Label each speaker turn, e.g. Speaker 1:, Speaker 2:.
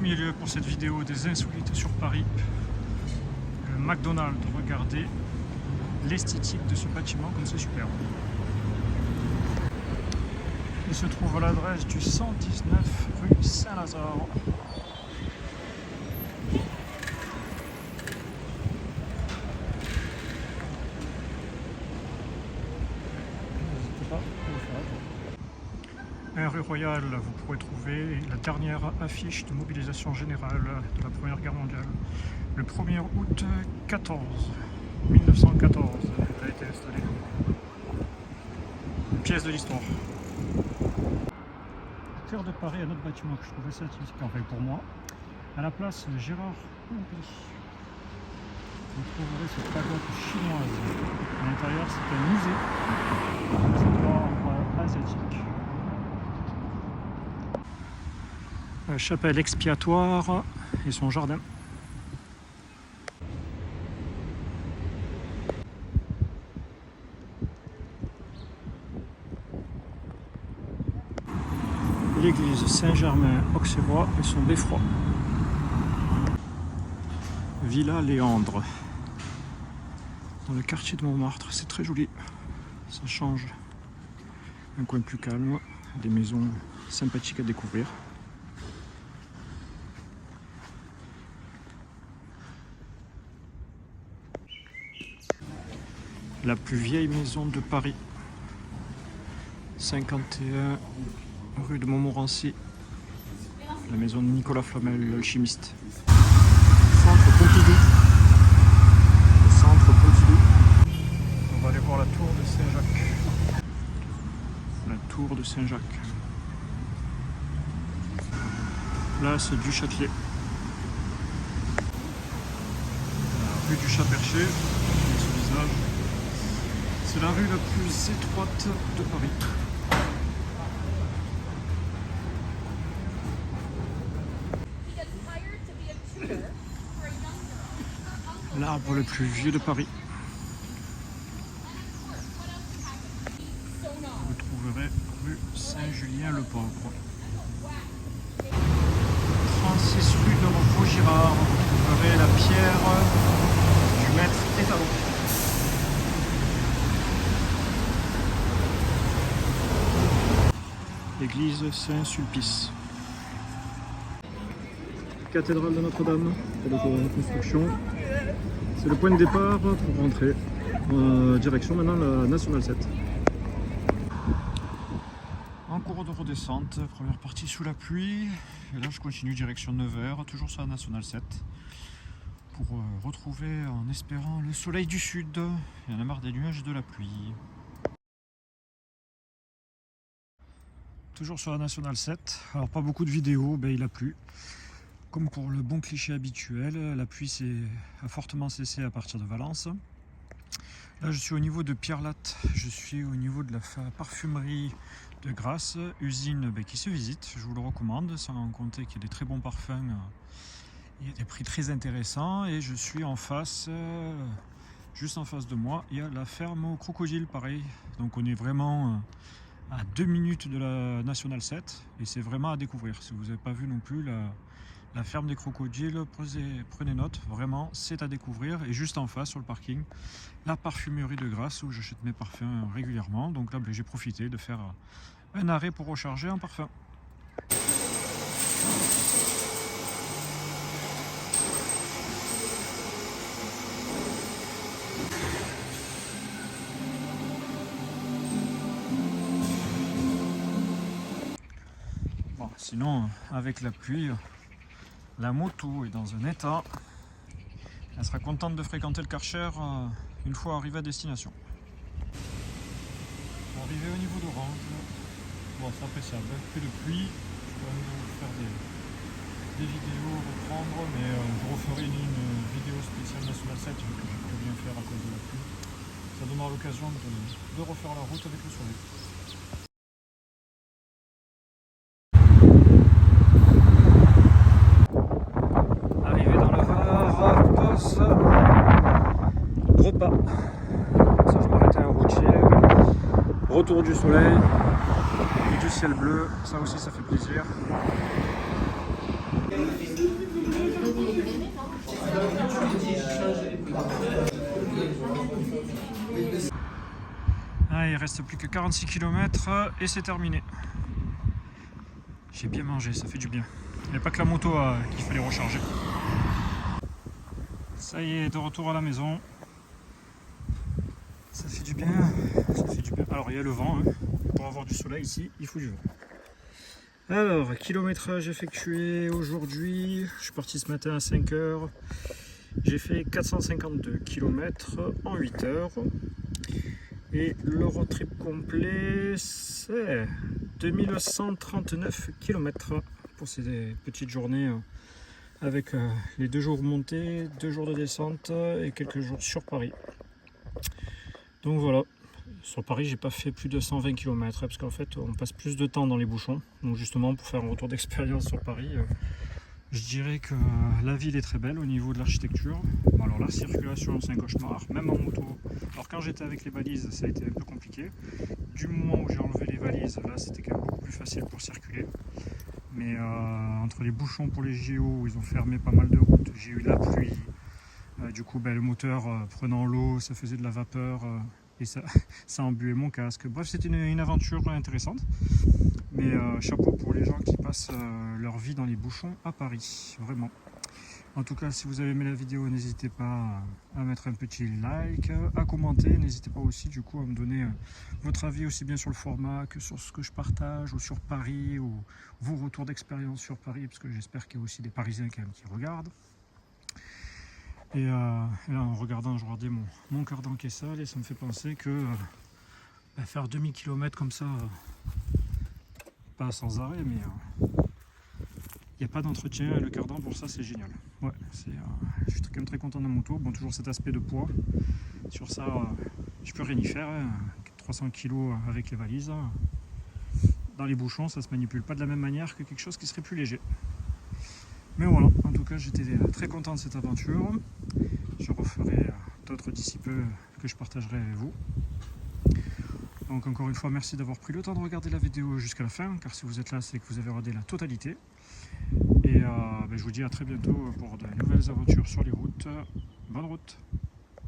Speaker 1: premier lieu pour cette vidéo des insolites sur Paris, le McDonald's. Regardez l'esthétique de ce bâtiment comme c'est superbe. Il se trouve à l'adresse du 119 rue Saint-Lazare. N'hésitez pas à le faire. À rue Royale, vous pourrez trouver la dernière affiche de mobilisation générale de la Première Guerre mondiale. Le 1er août 1914, elle a été installée. Une pièce de l'histoire. Au cœur de Paris, un autre bâtiment que je trouvais sympathique, enfin pour moi, à la place Gérard Houry. Vous trouverez cette pagode chinoise. À l'intérieur, c'est un musée. C'est l'art asiatique. La chapelle expiatoire et son jardin. L'église Saint-Germain-Auxerrois et son beffroi. Villa Léandre. Dans le quartier de Montmartre, c'est très joli. Ça change. Un coin plus calme, des maisons sympathiques à découvrir. La plus vieille maison de Paris. 51 rue de Montmorency. La maison de Nicolas Flamel, l'alchimiste. Centre Pompidou. Le centre Pompidou. On va aller voir la tour de Saint-Jacques. La tour de Saint-Jacques. Place du Châtelet. La rue du Chat-Perché. Ce visage. C'est la rue la plus étroite de Paris. L'arbre le plus vieux de Paris. Vous trouverez rue Saint-Julien-le-Pauvre. 36 rue de Vaugirard. Vous trouverez la pierre du maître étalon. L'église Saint-Sulpice. Cathédrale de Notre-Dame pour la construction. C'est le point de départ pour rentrer. Direction maintenant la Nationale 7. En cours de redescente, première partie sous la pluie. Et là je continue direction 9h, toujours sur la Nationale 7. Pour retrouver, en espérant, le soleil du sud. Il y en a marre des nuages et de la pluie. Toujours sur la Nationale 7. Alors pas beaucoup de vidéos, il a plu. Comme pour le bon cliché habituel, la pluie a fortement cessé à partir de Valence. Là, je suis au niveau de Pierre-Latte, je suis au niveau de la parfumerie de Grasse, usine qui se visite, je vous le recommande, sans compter qu'il y a des très bons parfums, il y a des prix très intéressants. Et je suis en face, juste en face de moi, il y a la ferme au crocodile, pareil. Donc on est vraiment à 2 minutes de la Nationale 7 et c'est vraiment à découvrir. Si vous n'avez pas vu non plus la ferme des crocodiles, prenez note, vraiment c'est à découvrir. Et juste en face sur le parking, la parfumerie de Grasse où j'achète mes parfums régulièrement. Donc là j'ai profité de faire un arrêt pour recharger un parfum. Bon, sinon avec la pluie, la moto est dans un état. Elle sera contente de fréquenter le Karcher une fois arrivée à destination. Arrivé au niveau d'Orange, bon c'est appréciable, peu de pluie, je peux même vous faire des vidéos, reprendre, mais je referai une vidéo spéciale Nationale 7 que je peux bien faire à cause de la pluie. Ça donnera l'occasion de refaire la route avec le soleil. Gros pas. Ça, je m'arrêtais à un routier. Retour du soleil et du ciel bleu. Ça aussi, ça fait plaisir. reste plus que 46 km et c'est terminé. J'ai bien mangé, ça fait du bien. Il n'y a pas que la moto qu'il fallait recharger. Ça y est, de retour à la maison. Ça fait du bien, ça fait du bien. Alors il y a le vent, hein. Pour avoir du soleil ici, il faut du vent. Alors, kilométrage effectué aujourd'hui, je suis parti ce matin à 5 h. J'ai fait 452 km en 8 heures. Et le road trip complet, c'est 2139 km pour ces petites journées avec les 2 jours montée, 2 jours de descente et quelques jours sur Paris. Donc voilà, sur Paris j'ai pas fait plus de 120 km parce qu'en fait on passe plus de temps dans les bouchons. Donc justement pour faire un retour d'expérience sur Paris, je dirais que la ville est très belle au niveau de l'architecture. Bon, alors la circulation c'est un cauchemar, même en moto. Alors quand j'étais avec les valises ça a été un peu compliqué. Du moment où j'ai enlevé les valises, là c'était quand même beaucoup plus facile pour circuler. Mais entre les bouchons pour les JO où ils ont fermé pas mal de routes, j'ai eu la pluie. Du coup le moteur prenant l'eau, ça faisait de la vapeur et ça embuait mon casque. Bref, c'était une aventure intéressante. Mais chapeau pour les gens qui passent leur vie dans les bouchons à Paris, vraiment. En tout cas, si vous avez aimé la vidéo, n'hésitez pas à mettre un petit like, à commenter. N'hésitez pas aussi du coup à me donner votre avis aussi bien sur le format que sur ce que je partage ou sur Paris ou vos retours d'expérience sur Paris, parce que j'espère qu'il y a aussi des Parisiens quand même qui regardent. Et là, en regardant, je regardais mon cardan qui est sale et ça me fait penser que faire 2000 km comme ça, pas sans arrêt, mais il n'y a pas d'entretien et le cardan pour ça c'est génial. Ouais, je suis quand même très content de la moto. Bon, toujours cet aspect de poids. Sur ça, je peux rien y faire. 300 kg avec les valises. Dans les bouchons, ça se manipule pas de la même manière que quelque chose qui serait plus léger. Mais voilà, en tout cas, j'étais très content de cette aventure. Je referai d'autres d'ici peu que je partagerai avec vous. Donc encore une fois, merci d'avoir pris le temps de regarder la vidéo jusqu'à la fin, car si vous êtes là, c'est que vous avez regardé la totalité. Et je vous dis à très bientôt pour de nouvelles aventures sur les routes. Bonne route!